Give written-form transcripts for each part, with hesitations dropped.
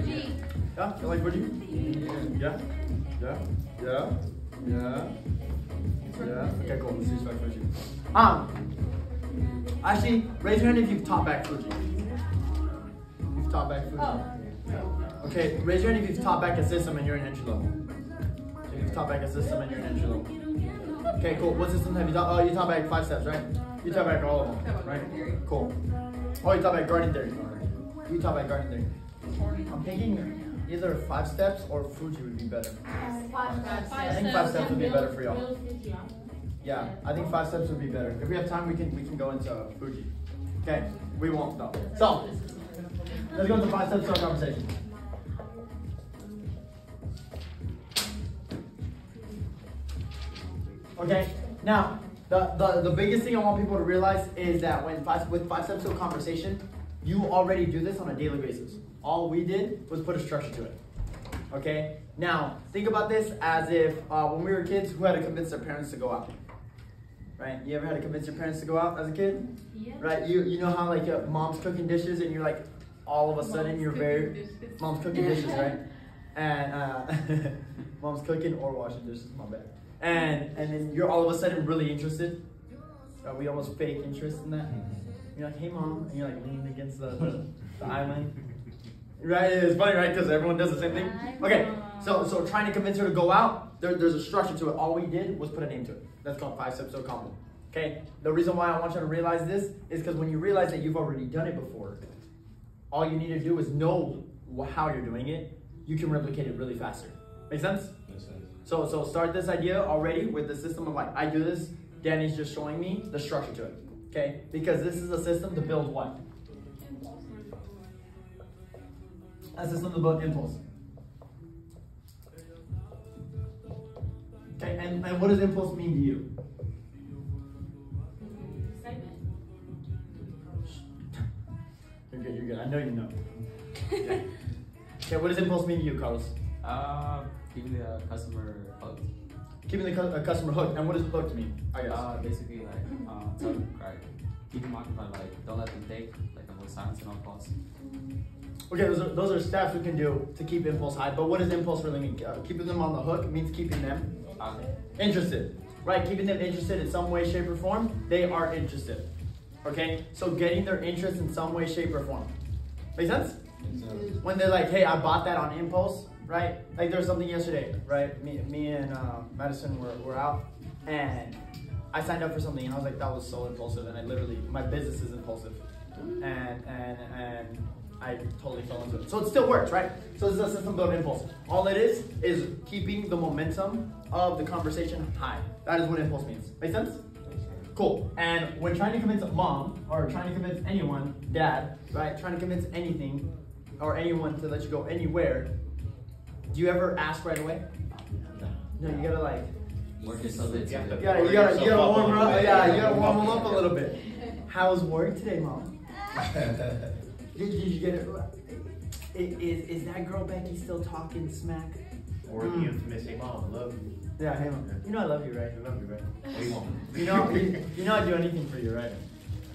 Yeah, you like Fuji? Yeah, yeah, yeah, yeah, yeah. Okay, cool. Let's see if I Fuji. Actually, raise your hand if you've taught back Fuji. You've taught back Fuji. Okay, raise your hand if you've taught back a system and you're in entry level. So you've taught back a system and you're in entry level. Okay, cool. What system have you taught? Oh, you taught back 5 steps, right? You taught back all of them, right? Cool. Oh, you taught back garden theory. You taught back garden theory. I'm thinking either 5 steps or Fuji would be better. I think 5 steps would be better for y'all. Yeah, I think 5 steps would be better. If we have time, we can go into Fuji. Okay, we won't though. So let's go into 5 steps to our conversation. Okay, now the biggest thing I want people to realize is that with 5 steps to a conversation, you already do this on a daily basis. All we did was put a structure to it. Okay, now think about this as if when we were kids, who had to convince their parents to go out? Right? You ever had to convince your parents to go out as a kid? Yeah. Right? You know how like mom's cooking dishes and you're like all of a sudden mom's cooking dishes, right? And mom's cooking or washing dishes, my bad. And then you're all of a sudden really interested. We almost fake interest in that. You're like, hey mom, and you're like leaning against the island. Right? It's funny, right? Because everyone does the same thing. Okay, so trying to convince her to go out, there's a structure to it. All we did was put a name to it. That's called 5 steps to a compliment. Okay? The reason why I want you to realize this is because when you realize that you've already done it before, all you need to do is know how you're doing it. You can replicate it really faster. Make sense? Makes sense. So start this idea already with the system of like, I do this, Danny's just showing me the structure to it. Okay? Because this is a system to build what? A system to build impulse. Okay, and what does impulse mean to you? Excitement. You're good. I know you know. Okay, what does impulse mean to you, Carlos? Keeping the customer hooked. Keeping the customer hooked. And what does hooked mean? I guess. Basically like, keep them occupied, like don't let them think, like avoid silence at all costs. Okay, those are steps we can do to keep impulse high. But what does impulse really mean? Keeping them on the hook means keeping them interested, right? Keeping them interested in some way, shape, or form. They are interested. Okay, so getting their interest in some way, shape, or form. Make sense? When they're like, hey, I bought that on impulse, right? Like there was something yesterday, right? Me and Madison were out, and I signed up for something, and I was like, that was so impulsive, and I literally, my business is impulsive, and I totally fell into it. So it still works, right? So this is a system built impulse. All it is keeping the momentum of the conversation high. That is what impulse means. Make sense? Cool. And when trying to convince mom, or trying to convince anyone, dad, right? Trying to convince anything, or anyone to let you go anywhere, do you ever ask right away? No, you gotta like, work yourself into it. you gotta warm her up. Yeah, you gotta warm them up a little bit. How was work today, mom? Did you get it? Is that girl Becky still talking smack? Or the infamous, hey mom, I love you. Yeah, hey mom. You know I love you, right? I love you, right? Hey mom. You know I'd do anything for you, right?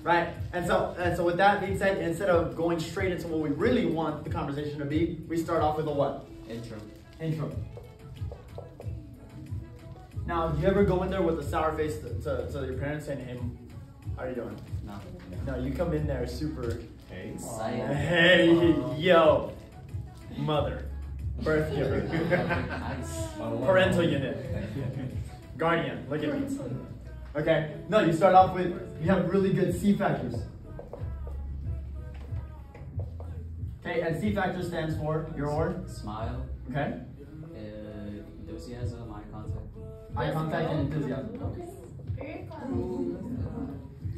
Right. And so with that being said, instead of going straight into what we really want the conversation to be, we start off with a what? Intro. Now, do you ever go in there with a sour face to your parents saying, hey, how are you doing? No, you come in there super, Hey, hey, yo, mother, birth giver, parental unit, guardian, look at me. Okay, no, you start off with, you have really good C factors. Okay, and C factor stands for your smile. Okay. Enthusiasm, Eye contact and enthusiasm.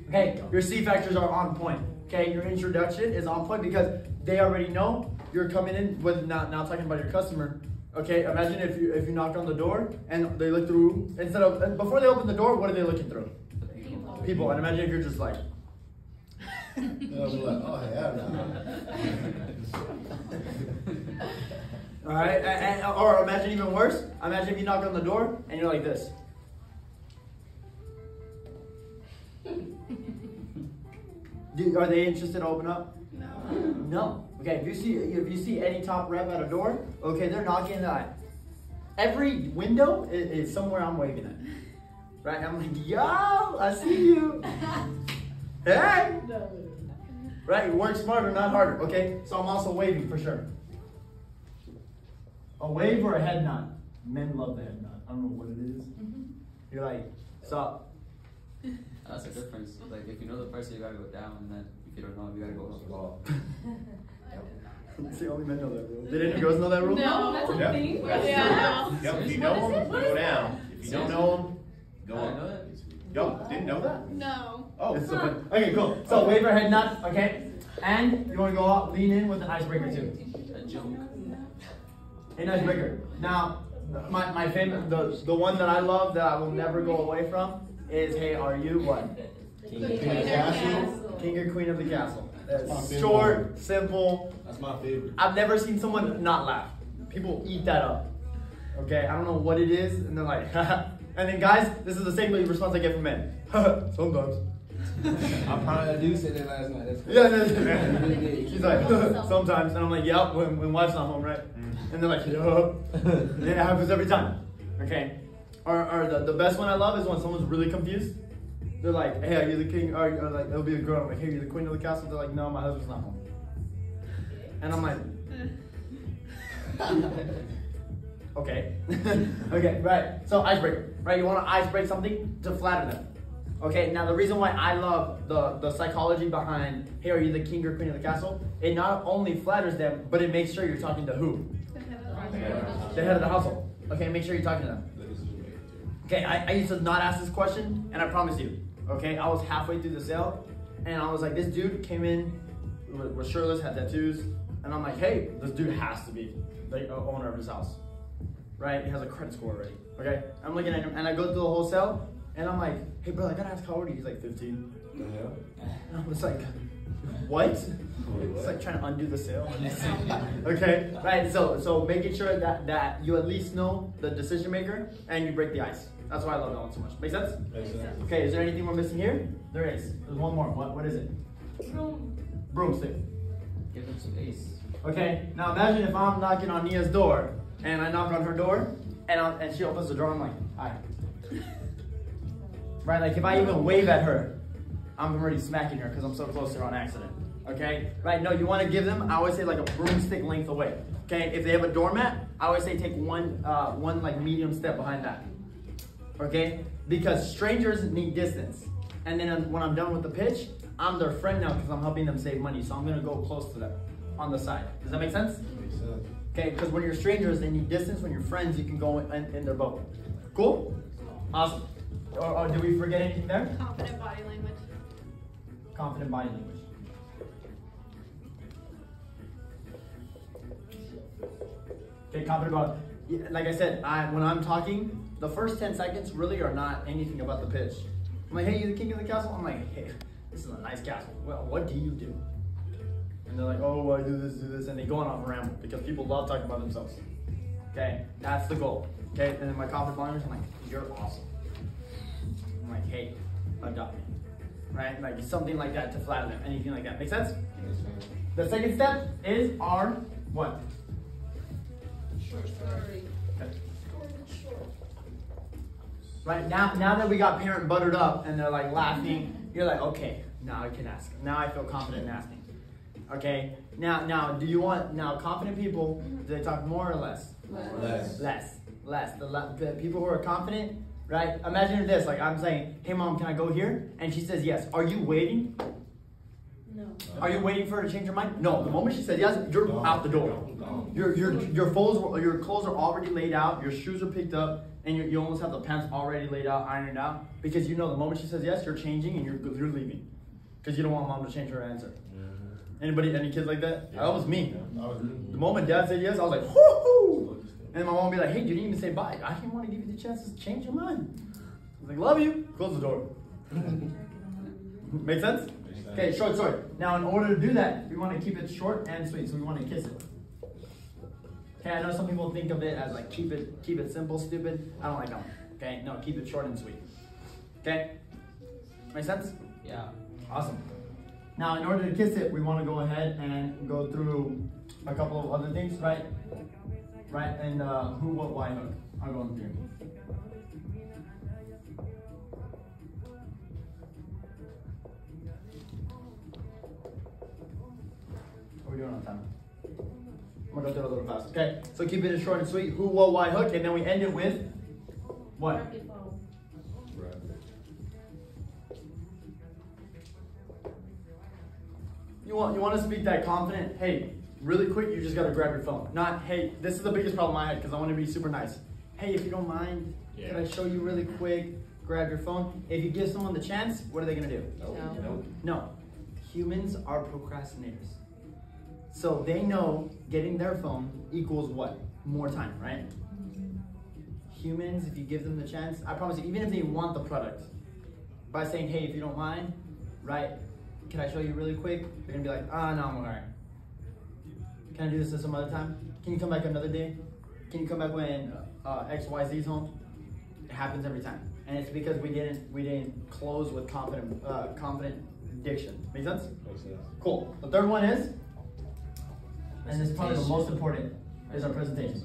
Okay, your C factors are on point. Okay, your introduction is on point because they already know you're coming in with now talking about your customer. Okay, imagine if you knock on the door and they look through, before they open the door, what are they looking through? People. And imagine if you're just like, oh yeah. all right, or imagine even worse. Imagine if you knock on the door and you're like this. Are they interested to open up? No. Okay, if you see any top rep at a door, okay, they're knocking that. Every window is somewhere I'm waving at. Right? I'm like, yo, I see you. Hey! Right? You work smarter, not harder. Okay? So I'm also waving for sure. A wave or a head nod? Men love the head nod. I don't know what it is. You're like, sup? That's the difference. Like, if you know the person, you gotta go down, and then if you don't know, you gotta go up. It's the only men know that rule. Did any girls know that rule? No, that's a Yeah. thing. That's Yeah. true. Yep, if you What know is them, it? What go is down. If you don't know them, go I up. know that. Yo, didn't know that? No. Oh, It's so funny. Okay, cool. So wave or head nod, okay? And you want to go out, lean in with an icebreaker too. A joke. An icebreaker. Now, my favorite, the one that I love that I will never go away from is, hey, are you what? King of the castle. King or queen of the castle. That's my It's favorite short, one. simple. That's my favorite. I've never seen someone not laugh. People eat that up. Okay, I don't know what it is, and they're like, and then guys, this is the same response I get from men. Sometimes. I probably do say that last night. That's cool. Yeah, she's like, sometimes, and I'm like, yep, when wife's not home, right? And they're like, yup. And it happens every time. Okay. Or the best one I love is when someone's really confused. They're like, hey, are you the king? Or like, it'll be a girl. I'm like, hey, are you the queen of the castle? They're like, no, my husband's not home. And I'm like, okay. Okay, right. So icebreaker, right? You want to ice break something to flatter them. Okay, now the reason why I love the psychology behind, hey, are you the king or queen of the castle? It not only flatters them, but it makes sure you're talking to who? The head of the household. Okay, make sure you're talking to them. Okay, I used to not ask this question, and I promise you, okay, I was halfway through the sale, and I was like, this dude came in, was shirtless, had tattoos, and I'm like, hey, this dude has to be the owner of his house, right? He has a credit score already, okay? I'm looking at him, and I go through the whole sale, and I'm like, hey, bro, I gotta ask how old are you? He's like 15. The hell? And I was like, what? It's like trying to undo the sale. Okay, right, so making sure that you at least know the decision maker, and you break the ice. That's why I love that one so much. Make sense? Makes sense. Okay, is there anything we're missing here? There is. There's one more. What is it? Broomstick. Give them space. Okay, now imagine if I'm knocking on Nia's door, and I knock on her door, and she opens the door, I'm like, hi. Right, like if I even wave at her, I'm already smacking her because I'm so close to her on accident. Okay? Right, no, you want to give them, I always say like a broomstick length away. Okay, if they have a doormat, I always say take one like medium step behind that. Okay? Because strangers need distance. And then when I'm done with the pitch, I'm their friend now because I'm helping them save money. So I'm going to go close to them on the side. Does that make sense? Makes sense. Okay, because when you're strangers, they need distance. When you're friends, you can go in their boat. Cool? Awesome. Or did we forget anything there? Confident body language. Confident body language. Okay, confident body. Like I said, when I'm talking, the first 10 seconds really are not anything about the pitch. I'm like, hey, you the king of the castle? I'm like, hey, this is a nice castle. Well, what do you do? And they're like, oh, I do this, and they go on a ramble because people love talking about themselves. Okay, that's the goal. Okay, and then my confident body language, I'm like, you're awesome. I'm like, hey, adopt me. Right? Like something like that to flatter them. Anything like that. Make sense? Makes sense. The second step is our what? Short story. Right now that we got parent buttered up and they're like laughing, you're like, okay, now I can ask. Now I feel confident in asking. Okay. Now, do you want confident people? Do they talk more or less? Less. Less. The people who are confident, right? Imagine this. Like I'm saying, hey mom, can I go here? And she says yes. Are you waiting? No. Are you waiting for her to change her mind? No. The moment she said yes, you're Gone. out the door. Gone. Your clothes are already laid out. Your shoes are picked up, and you almost have the pants already laid out, ironed out, because you know the moment she says yes, you're changing and you're leaving, because you don't want mom to change her answer. Any kids like that? That was me. The moment dad said yes, I was like, whoo! And my mom would be like, hey, you didn't even say bye. I didn't want to give you the chance to change your mind. I was like, love you. Close the door. Make sense? Okay, short story. Now, in order to do that, we want to keep it short and sweet, so we want to kiss it. Okay, I know some people think of it as like keep it simple, stupid. I don't like that one. Okay, no, keep it short and sweet. Okay, make sense? Yeah. Awesome. Now, in order to kiss it, we want to go ahead and go through a couple of other things, right? Right, and who, what, why, hook. I'll go on here. What are we doing on time? I'm gonna go through it a little fast. Okay, so keep it short and sweet. Who, what, why, hook, and then we end it with what? Rapid phone. Right. You want to speak that confident, hey, really quick, you just got to grab your phone. Not, hey, this is the biggest problem I had because I want to be super nice. Hey, if you don't mind, can I show you really quick, grab your phone? If you give someone the chance, what are they going to do? Nope. No. Humans are procrastinators. So they know getting their phone equals what? More time, right? Humans, if you give them the chance, I promise you, even if they want the product, by saying, hey, if you don't mind, right, can I show you really quick? They're gonna be like, ah, no, I'm alright. Can I do this some other time? Can you come back another day? Can you come back when XYZ is home? It happens every time, and it's because we didn't close with confident diction. Make sense? Makes sense. Cool. The third one is, and this is probably the most important, is our presentation.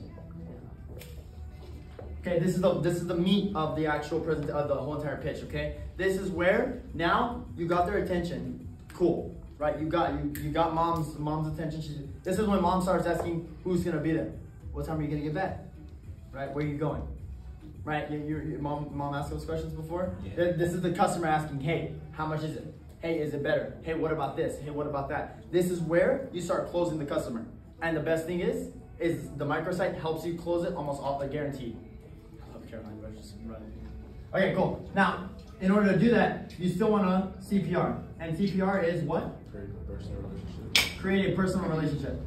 Okay, this is the meat of the actual of the whole entire pitch. Okay, this is where now you got their attention. Cool, right? You got mom's attention. This is when mom starts asking who's gonna be there. What time are you gonna get back? Right? Where are you going? Right? Your mom asked those questions before. Yeah. This is the customer asking, hey, how much is it? Hey, is it better? Hey, what about this? Hey, what about that? This is where you start closing the customer. And the best thing is the microsite helps you close it almost off the guaranteed. I love Caroline, but just running. Okay, cool. Now, in order to do that, you still want to CPR. And CPR is what? Create a personal relationship. Create a personal relationship.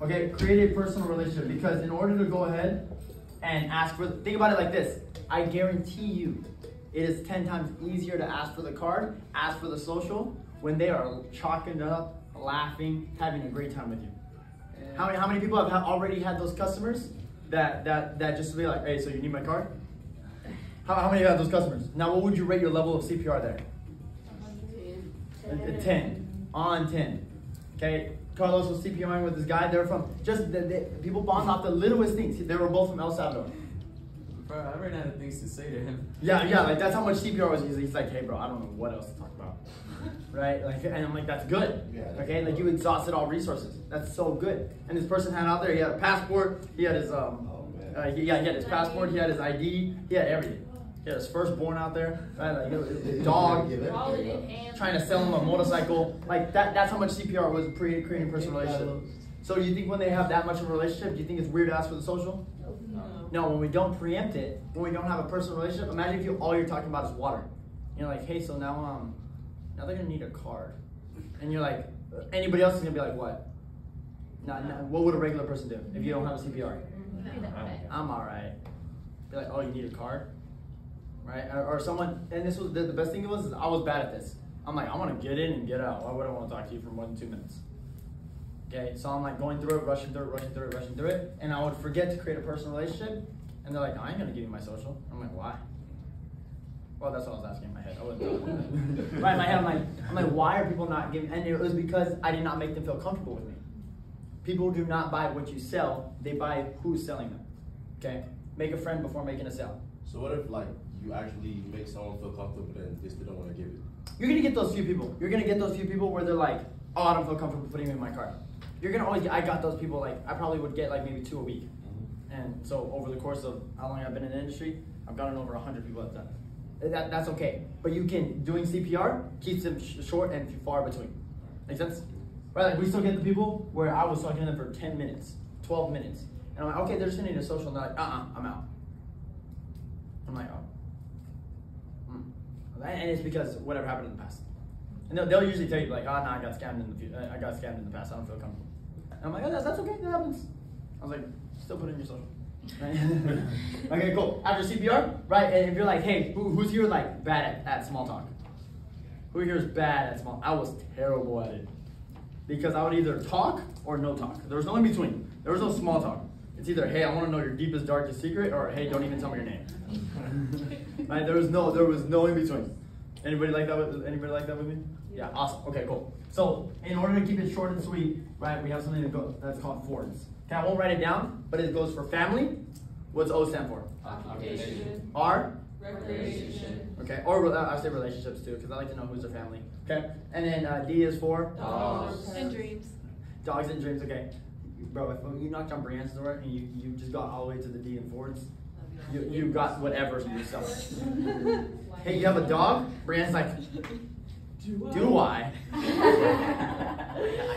Okay, create a personal relationship, because in order to go ahead and ask for, think about it like this. I guarantee you, it is 10 times easier to ask for the card, ask for the social, when they are chalking it up, laughing, having a great time with you. How many people have already had those customers that just be like, hey, so you need my card? How many have those customers? Now, what would you rate your level of CPR there? 10. On 10. Okay, Carlos was CPRing with this guy. They're from, people bond off the littlest things. They were both from El Salvador. Bro, I ran out of things to say to him. Yeah, like that's how much CPR was used. He's like, hey bro, I don't know what else to talk about. Right? Like, and I'm like, that's good. Yeah. Okay, like you exhausted all resources. That's so good. And this person had out there, he had a passport, he had his he had his passport, he had his ID, he had everything. He had his firstborn out there, right? Like his dog, trying to sell him a motorcycle. Like that's how much CPR was creating a personal relationship. So you think when they have that much of a relationship, do you think it's weird to ask for the social? No, when we don't preempt it, when we don't have a personal relationship, imagine if all you're talking about is water. You're like, hey, so now they're gonna need a card. And you're like, anybody else is gonna be like, what? What would a regular person do if you don't have a CPR? I'm alright. Be like, oh, you need a card? Right? Or someone, and this was, the best thing was, I was bad at this. I'm like, I wanna get in and get out. Why would I wanna talk to you for more than 2 minutes? Okay, so I'm like going through it, rushing through it, and I would forget to create a personal relationship, and they're like, I ain't gonna give you my social. I'm like, why? Well, that's what I was asking in my head. I wasn't right in my head, I'm like, why are people not giving? And it was because I did not make them feel comfortable with me. People do not buy what you sell, they buy who's selling them. Okay? Make a friend before making a sale. So what if like you actually make someone feel comfortable and they still don't want to give it? You're gonna get those few people. You're gonna get those few people where they're like, oh, I don't feel comfortable putting him in my cart. You're gonna always get, I got those people, like, I probably would get like maybe 2 a week. And so over the course of how long I've been in the industry, I've gotten over 100 people at that. That's okay. But you can, doing CPR keeps them short and far between. Make sense? Right, like we still get the people where I was talking to them for 10 minutes, 12 minutes. And I'm like, okay, they're just gonna need a social, and they're like, I'm out. I'm like, oh. And it's because whatever happened in the past. And they'll usually tell you like, oh no, I got scammed in the past, I don't feel comfortable. And I'm like, oh, that's okay, that happens. I was like, still put in your social. Right? Okay, cool. After CPR, right, and if you're like, hey, who's here like bad at small talk? Who here is bad at small? I was terrible at it. Because I would either talk or no talk. There was no in between. There was no small talk. It's either, hey, I want to know your deepest, darkest secret, or hey, don't even tell me your name. Right? There was no in between. Anybody like that with me? Yeah, awesome. Okay, cool. So in order to keep it short and sweet, right, we have something that's called FORDS. Okay, I won't write it down, but it goes for family. What's O stand for? Occupation. R? Recreation. Okay, or I say relationships too, because I like to know who's their family. Okay, and then D is for? Dogs. And dreams. Dogs and dreams, okay. Bro, if you knocked on Brianne's door and you just got all the way to the D and Fords, you got whatever you sell. Hey, you have a dog? Brianne's like, do I? I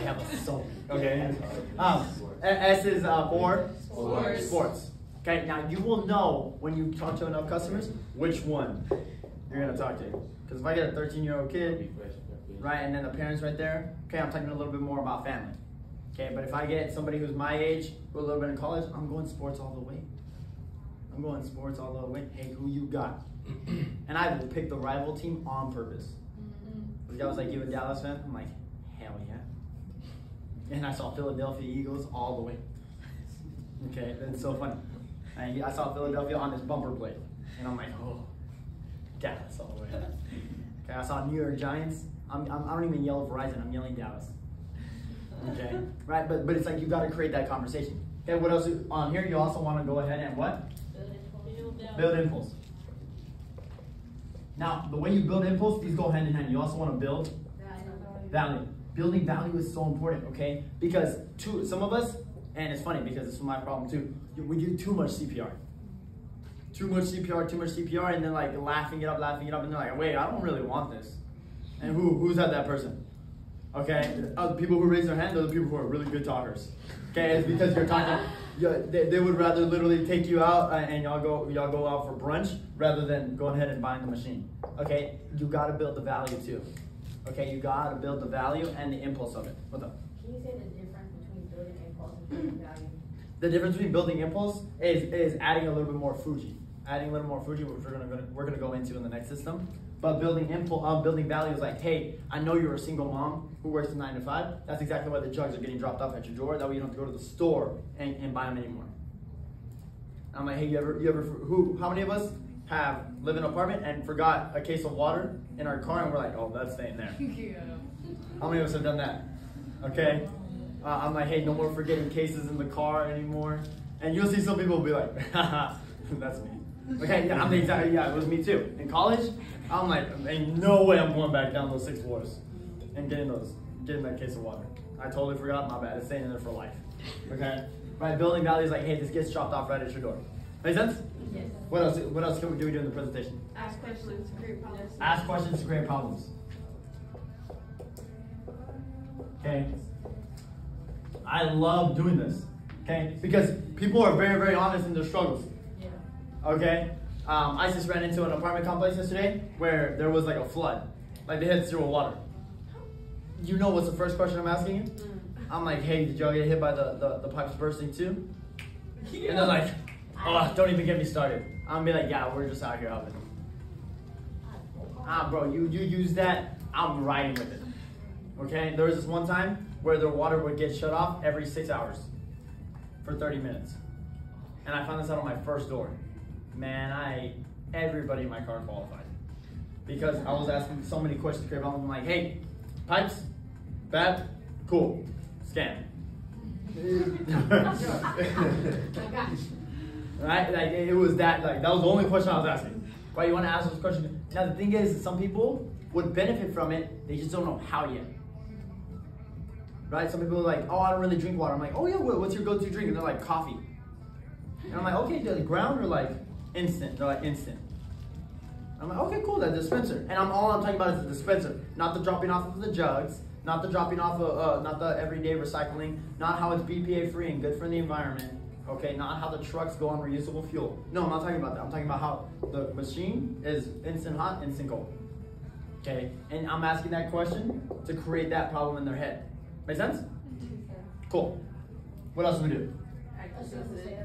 have a soul. Okay. S is for? Sports. Okay, now you will know when you talk to enough customers which one you're going to talk to. Because if I get a 13-year-old kid, right, and then the parents right there, okay, I'm talking a little bit more about family. Okay, but if I get somebody who's my age, who's a little bit in college, I'm going sports all the way. I'm going sports all the way. Hey, who you got? And I will pick the rival team on purpose. This guy was like, you a Dallas fan? I'm like, hell yeah. And I saw Philadelphia Eagles all the way. Okay, it's so funny. And I saw Philadelphia on this bumper plate. And I'm like, oh, Dallas all the way. Okay, I saw New York Giants. I don't even yell Verizon, I'm yelling Dallas. Okay, right, but it's like you got to create that conversation. Okay, what else on here? You also want to go ahead and what? Build impulse. Now, the way you build impulse, these go hand in hand. You also want to build value. Building value is so important, okay? Because some of us, and it's funny because this is my problem too, we do too much CPR. Too much CPR, and then like laughing it up, and they're like, wait, I don't really want this. And who's that person? Okay, the people who raise their hand are the people who are really good talkers. Okay, it's because you're talking. They would rather literally take you out and y'all go out for brunch rather than go ahead and buy the machine. Okay, you got to build the value too. Okay, you got to build the value and the impulse of it. What's up? Can you say the difference between building impulse and building value? The difference between building impulse is adding a little bit more Fuji. Adding a little more Fuji, which we're gonna go into in the next system. But building value is like, hey, I know you're a single mom who works 9 to 5. That's exactly why the jugs are getting dropped off at your door. That way you don't have to go to the store and buy them anymore. I'm like, hey, how many of us live in an apartment and forgot a case of water in our car and we're like, oh, that's staying there. How many of us have done that? Okay. I'm like, hey, no more forgetting cases in the car anymore. And you'll see some people be like, haha, that's me. Okay, yeah, it was me too. In college, I'm like, ain't no way I'm going back down those 6 floors and getting that case of water. I totally forgot, my bad. It's staying in there for life. Okay? Right, building value is like, hey, this gets dropped off right at your door. Make sense? Yes. What else do we do in the presentation? Ask questions, create problems. Ask questions to create problems. Okay? I love doing this. Okay? Because people are very, very honest in their struggles. Okay? I just ran into an apartment complex yesterday where there was like a flood. Like they had 0 water. You know what's the first question I'm asking you? I'm like, hey, did y'all get hit by the pipes bursting too? Yeah. And they're like, oh, don't even get me started. I'm gonna be like, yeah, we're just out here helping. Bro, you use that, I'm riding with it. Okay? There was this one time where the water would get shut off every 6 hours for 30 minutes. And I found this out on my first door. Man, everybody in my car qualified. Because I was asking so many questions to create problems. I'm like, hey, pipes, bad, cool, scan. Right? Like it was that was the only question I was asking. Why you want to ask those questions? Now the thing is, some people would benefit from it, they just don't know how yet. Right? Some people are like, oh, I don't really drink water. I'm like, oh yeah, what's your go-to drink? And they're like, coffee. And I'm like, okay, the ground or like instant? They're like, instant. I'm like, okay, cool, that dispenser. And all I'm talking about is the dispenser, not the dropping off of the jugs, not the dropping off of, not the everyday recycling, not how it's BPA free and good for the environment, okay, not how the trucks go on reusable fuel. No, I'm not talking about that. I'm talking about how the machine is instant hot, instant cold. Okay, and I'm asking that question to create that problem in their head. Make sense? Cool. What else do we do? Active listening.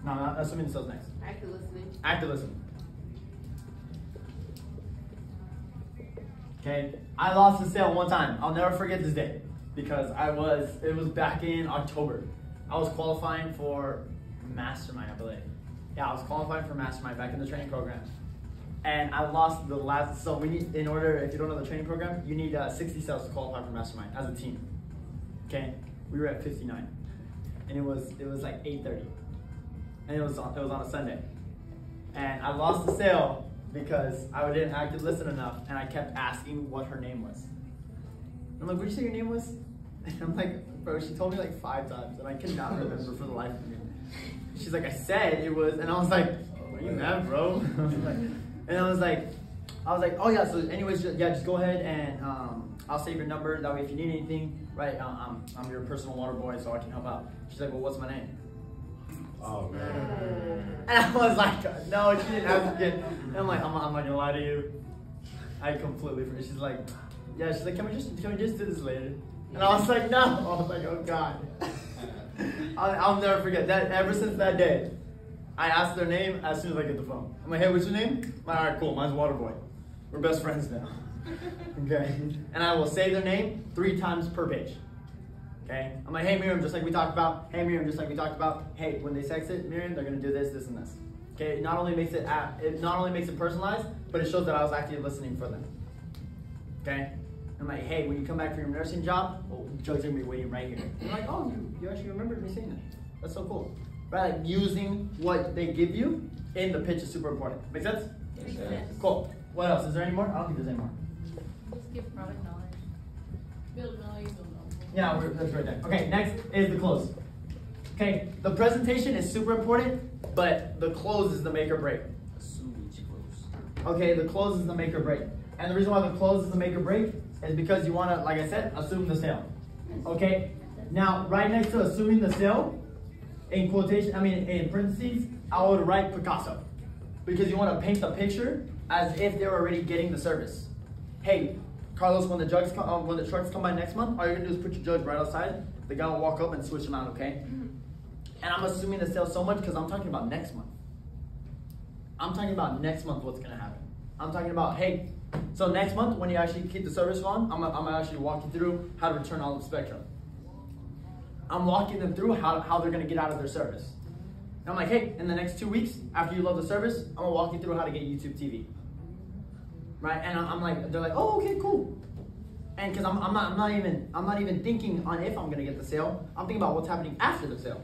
No, assuming the sales next. Active listening. Active listening. Okay, I lost the sale one time. I'll never forget this day because it was back in October. I was qualifying for Mastermind, I believe. Yeah, I was qualifying for Mastermind back in the training program. And I lost the last. So we need, in order, if you don't know the training program, you need 60 sales to qualify for mastermind as a team. Okay, we were at 59, and it was like 8:30, and it was on a Sunday, and I lost the sale because I didn't actively listen enough, and I kept asking what her name was. I'm like, what did you say your name was? And I'm like, bro, she told me like 5 times, and I cannot remember for the life of me. She's like, I said it was, and I was like, are you mad, bro? And I was like, oh yeah. So anyways, just go ahead and I'll save your number. That way, if you need anything, right? I'm your personal water boy, so I can help out. She's like, well, what's my name? Oh man. And I was like, no, she didn't ask it. And I'm like, I'm not gonna lie to you. I completely forgot. She's like, yeah. She's like, can we just do this later? And I was like, no. I was like, oh God. I'll never forget that. Ever since that day, I ask their name as soon as I get the phone. I'm like, hey, what's your name? I'm like, all right, cool. Mine's Waterboy. We're best friends now. Okay. And I will say their name 3 times per page. Okay. I'm like, hey, Miriam, just like we talked about. Hey, Miriam, just like we talked about. Hey, when they text it, Miriam, they're gonna do this, this, and this. Okay. It not only makes it personalized, but it shows that I was actually listening for them. Okay. I'm like, hey, when you come back from your nursing job, Joe's gonna be waiting right here. I'm like, oh, you actually remembered me saying that. That's so cool. Right, like using what they give you in the pitch is super important. Make sense? Makes sense. Cool. What else? Is there any more? I don't think there's any more. Just give product knowledge. Build knowledge, build knowledge. Yeah, that's right there. Okay, next is the close. Okay, the presentation is super important, but the close is the make or break. Assume each close. Okay, the close is the make or break. And the reason why the close is the make or break is because you want to, like I said, assume the sale. Okay, now right next to assuming the sale, in quotation, in parentheses, I would write Picasso. Because you want to paint the picture as if they're already getting the service. Hey, Carlos, when the trucks come by next month, all you're going to do is put your jugs right outside. The guy will walk up and switch them out, okay? And I'm assuming the sale so much because I'm talking about next month. I'm talking about next month what's going to happen. I'm talking about, hey, so next month when you actually keep the service on, I'm going to actually walk you through how to return all the Spectrum. I'm walking them through how they're going to get out of their service. And I'm like, hey, in the next 2 weeks, after you load the service, I'm going to walk you through how to get YouTube TV. Right? And I'm like, they're like, oh, okay, cool. And because I'm not even thinking on if I'm going to get the sale. I'm thinking about what's happening after the sale.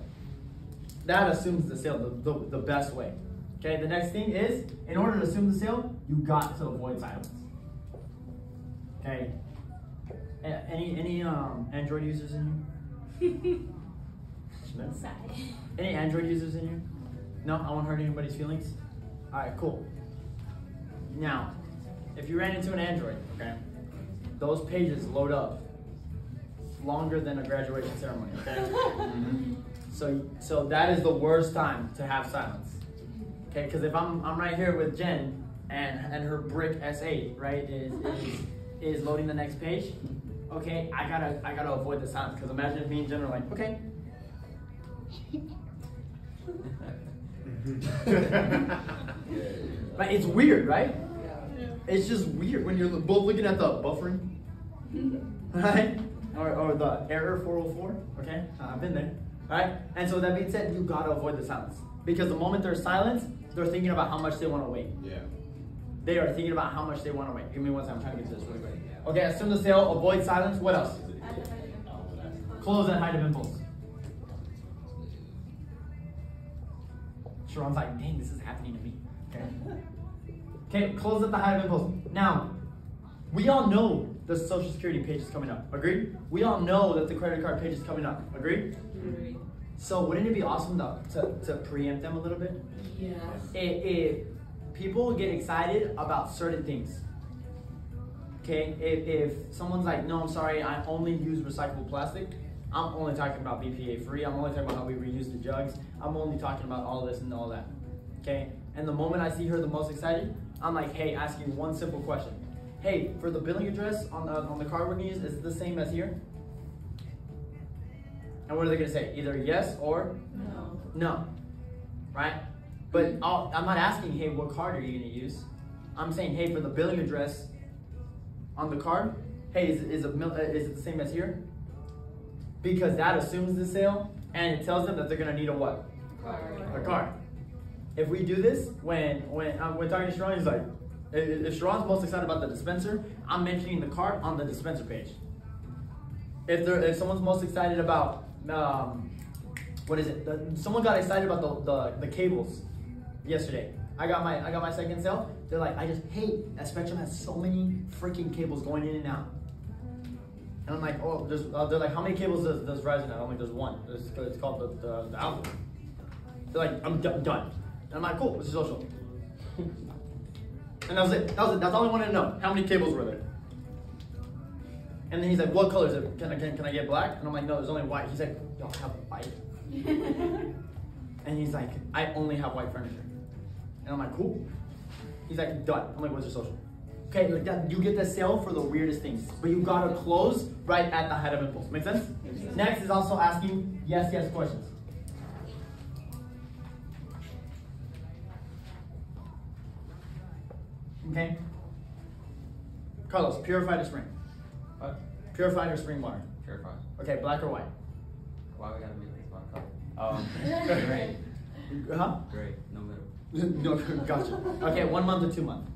That assumes the sale the best way. Okay, the next thing is, in order to assume the sale, you got to avoid silence. Okay. Any Android users in here? Any Android users in here? No, I won't hurt anybody's feelings. All right, cool. Now, if you ran into an Android, okay, those pages load up longer than a graduation ceremony. Okay. So that is the worst time to have silence. Okay, because if I'm right here with Jen and her brick S8, right, is loading the next page. Okay, I gotta avoid the silence because imagine if me and Jen are like, okay. Right, it's weird, right? It's just weird when you're both looking at the buffering, right? Or the error 404. Okay, I've been there. Right, and so that being said, you gotta avoid the silence because the moment there's silence, they're thinking about how much they want to wait. Yeah. They are thinking about how much they want to wait. Give me one second. I'm trying to get to this really quick. Okay, assume the sale, avoid silence. What else? Close and height of impulse. Sharon's like, dang, this is happening to me. Okay, close at the height of impulse. Now, we all know the Social Security page is coming up. Agreed? We all know that the credit card page is coming up. Agreed? So wouldn't it be awesome to preempt them a little bit? Yes. If people get excited about certain things. Okay, if someone's like, no, I'm sorry, I only use recyclable plastic. I'm only talking about BPA free. I'm only talking about how we reuse the jugs. I'm only talking about all this and all that. Okay, and the moment I see her the most excited, I'm like, hey, ask you one simple question. Hey, for the billing address on the card we're gonna use, is it the same as here? And what are they gonna say? Either yes or No. no, right? But I'm not asking, hey, what card are you gonna use? I'm saying, hey, for the billing address on the card, hey, is it the same as here? Because that assumes the sale and it tells them that they're gonna need a what? A card. If we do this, when talking to Sharon, he's like, If Sharon's most excited about the dispenser, I'm mentioning the card on the dispenser page. If someone's most excited about what is it? Someone got excited about the cables yesterday. I got my second sale. They're like, I just hate that Spectrum has so many freaking cables going in and out. And I'm like, oh, they're like, how many cables does Verizon have? I'm like, there's one. It's called the outlet. They're like, I'm done. And I'm like, cool, what's your social? And that was it. That's all I wanted to know. How many cables were there? And then he's like, what color is it? Can I get black? And I'm like, no, there's only white. He's like, y'all have white? And he's like, I only have white furniture. And I'm like, cool. He's like, done. I'm like, what's your social? Okay, like that, you get the sale for the weirdest things, but you gotta close right at the height of impulse. Make sense? Next is also asking yes questions. Okay. Carlos, purified or spring? What? Purified or spring water? Purified. Okay, black or white? Why we gotta make this one color? Gray. Huh? Gray. No middle. No, gotcha. Okay, 1 month or 2 month?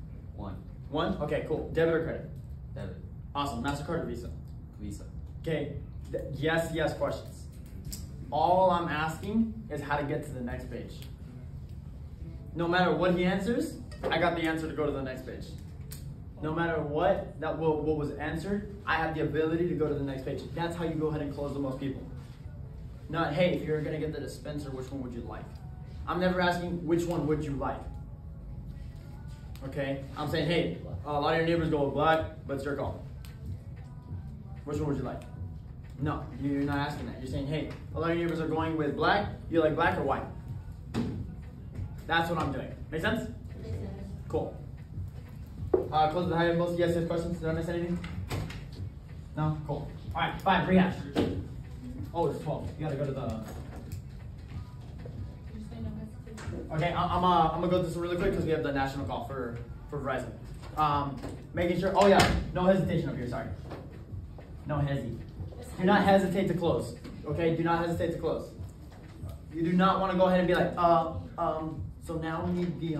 One? Okay, cool. Debit or credit? Debit. Awesome. MasterCard or Visa? Visa. Okay, yes questions. All I'm asking is how to get to the next page. No matter what he answers, I got the answer to go to the next page. No matter what was answered, I have the ability to go to the next page. That's how you go ahead and close the most people. Not, hey, if you're gonna get the dispenser, which one would you like? I'm never asking, which one would you like? Okay, I'm saying, hey, a lot of your neighbors go with black, but it's your call. Which one would you like? No, you're not asking that. You're saying, hey, a lot of your neighbors are going with black. You like black or white? That's what I'm doing. Make sense? Cool. Close the high most yes questions. Did I miss anything? No? Cool. All right, fine, rehash. Oh, it's 12. You gotta go to the... Okay, I'm gonna go through this really quick because we have the national call for Verizon. Making sure, oh yeah, no hesitation up here, sorry. No hesi. Do not hesitate to close, okay? Do not hesitate to close. You do not want to go ahead and be like, so now we need the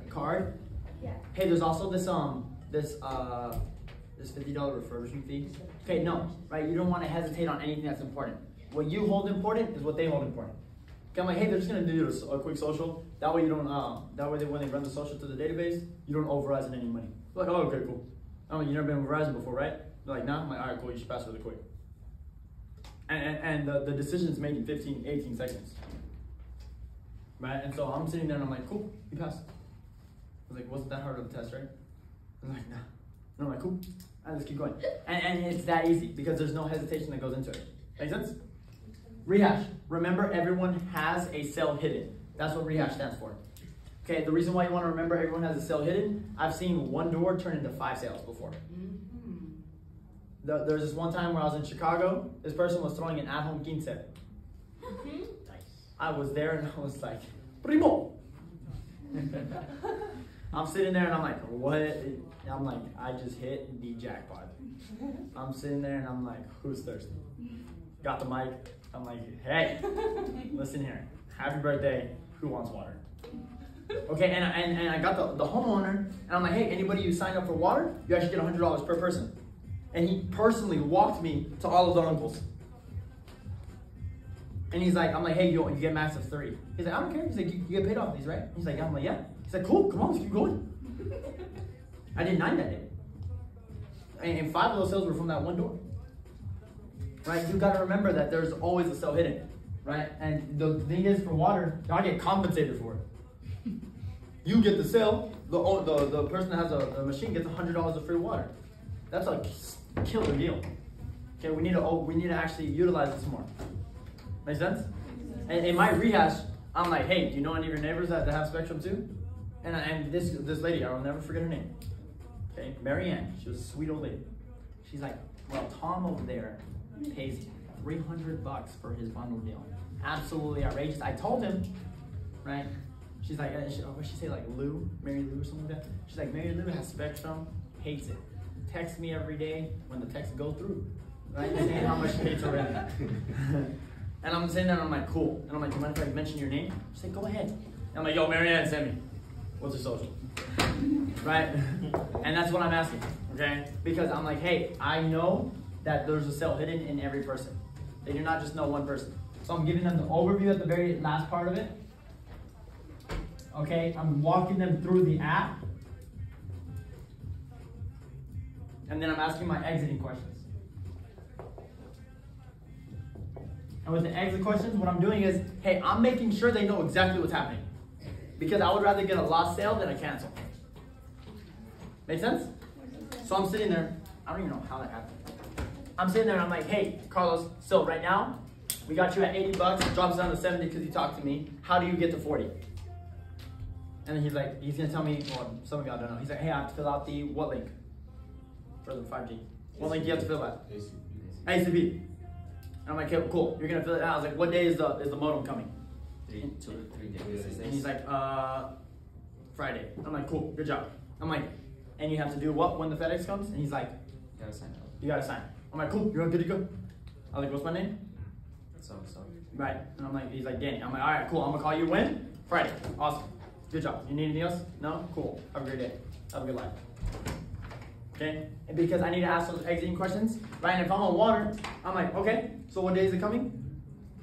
card. Yeah. Hey, there's also this $50 refurbishing fee. Okay, no, right? You don't want to hesitate on anything that's important. What you hold important is what they hold important. Okay, I'm like, hey, they're just gonna do a quick social. That way you don't, when they run the social to the database, you don't owe Verizon any money. They're like, oh, okay, cool. I'm like, you never been with Verizon before, right? They're like, nah. I'm like, all right, cool, you should pass really quick. And the decision's made in 15, 18 seconds. Right, and so I'm sitting there and I'm like, cool, you passed. I was like, wasn't that hard of a test, right? I'm like, nah. And I'm like, cool, all right, let's keep going. And it's that easy because there's no hesitation that goes into it. Make sense? Rehash. Remember, everyone has a cell hidden. That's what rehash stands for. Okay, the reason why you want to remember everyone has a cell hidden, I've seen one door turn into 5 sales before. There was this one time where I was in Chicago, this person was throwing an at-home quince. I was there and I was like, primo! I'm sitting there and I'm like, what? And I'm like, I just hit the jackpot. I'm sitting there and I'm like, who's thirsty? Got the mic. I'm like, hey, listen here. Happy birthday. Who wants water? Okay, and I got the homeowner, and I'm like, hey, anybody who signed up for water, you actually get $100 per person. And he personally walked me to all of the uncles. And he's like, I'm like, hey, you get max of 3. He's like, I don't care. He's like, you get paid off these, right? He's like, yeah. I'm like, yeah. He's like, cool, come on, let's keep going. I did 9 that day. And 5 of those sales were from that one door. Right, you gotta remember that there's always a cell hidden, right? And the thing is, for water, I get compensated for it. You get the sale, the person that has a machine gets $100 of free water. That's a killer deal. Okay, we need to actually utilize this more. Make sense? And in my rehash, I'm like, hey, do you know any of your neighbors that have Spectrum too? And this lady, I will never forget her name. Okay, Mary Ann. She was a sweet old lady. She's like, well, Tom over there pays $300 for his bundle deal. Absolutely outrageous. I told him, right? She's like, what'd she say, like Lou? Mary Lou or something like that? She's like, Mary Lou has Spectrum, hates it. Texts me every day when the texts go through. Right? Saying how much she hates already. And I'm sitting there and I'm like, cool. And I'm like, do you mind if I mention your name? She's like, go ahead. And I'm like, yo, Mary Ann sent me. What's her social? Right? And that's what I'm asking, okay? Because I'm like, hey, I know that there's a sale hidden in every person. They do not just know one person. So I'm giving them the overview at the very last part of it. Okay, I'm walking them through the app. And then I'm asking my exiting questions. And with the exit questions, what I'm doing is, hey, I'm making sure they know exactly what's happening. Because I would rather get a lost sale than a cancel. Make sense? So I'm sitting there. I don't even know how that happened. I'm sitting there and I'm like, hey, Carlos, so right now, we got you at 80 bucks, it drops down to 70 because you talked to me. How do you get to 40? And then he's like, he's gonna tell me, well, some of y'all don't know. He's like, hey, I have to fill out the what link? For the 5G. What link do you have to fill out? ACB. And I'm like, okay, cool, you're gonna fill it out. I was like, what day is the modem coming? 2 to 3 days. And he's like, Friday. I'm like, cool, good job. I'm like, and you have to do what when the FedEx comes? And he's like, You gotta sign up. you gotta sign. I'm like, cool, you're good to go. I was like, what's my name? So. Right. And I'm like, he's like, Danny. I'm like, all right, cool. I'm gonna call you when? Friday. Awesome. Good job. You need anything else? No? Cool. Have a great day. Have a good life. Okay? And because I need to ask those exiting questions, right? And if I'm on water, I'm like, okay, so what day is it coming?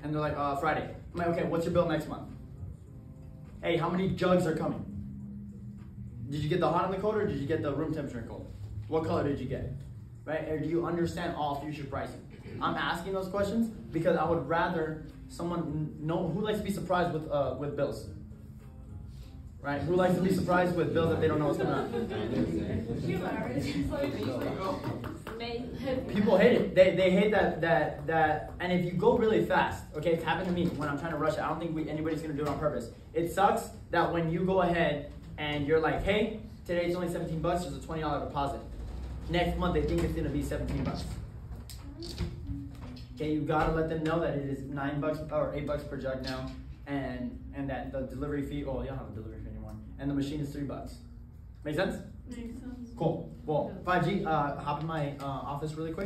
And they're like, Friday. I'm like, okay, what's your bill next month? Hey, how many jugs are coming? Did you get the hot and the cold, or did you get the room temperature and cold? What color did you get? Right? Or do you understand all future pricing? I'm asking those questions because I would rather someone know who likes to be surprised with bills. Right? Who likes to be surprised with bills that they don't know what's going on? People hate it. They hate that. And if you go really fast, okay, it's happened to me when I'm trying to rush it. I don't think anybody's gonna do it on purpose. It sucks that when you go ahead and you're like, hey, today it's only 17 bucks. There's a $20 deposit. Next month they think it's gonna be 17 bucks. Okay, you gotta let them know that it is 9 bucks or 8 bucks per jug now, and that the delivery fee. Oh, you don't have a delivery fee anymore, and the machine is 3 bucks. Make sense? Makes sense. Cool. Well, 5G. Hop in my office really quick.